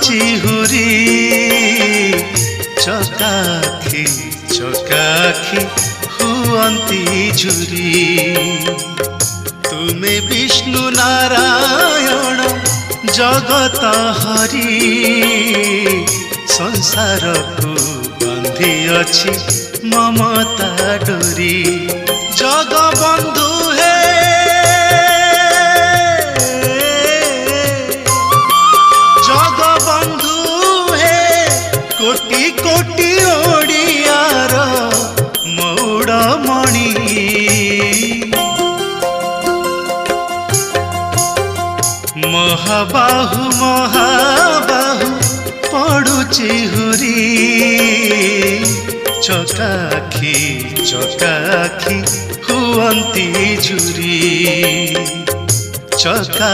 ଚିହୁରି ଚକାଖି ଚକାଖି ହୁଅନ୍ତି ଝୁରି। ତୁମେ ବିଷ୍ଣୁ ନାରାୟଣ ଜଗତ ହରି ସଂସାରକୁ ବାନ୍ଧି ଅଛି ମମତା ଡୋରି। ଜଗବନ୍ଧୁ ହେ ଜଗବନ୍ଧୁ ହେ କୋଟି କୋଟି ଓଡ଼ିଆର ମଉଡ଼ମଣି। ମହାବାହୁ ମହାବାହୁ ପଡ଼ୁଛି ହୁରି ଚକାଖି ଚକାଖି ହୁଅନ୍ତି ଝୁରି। ଚକା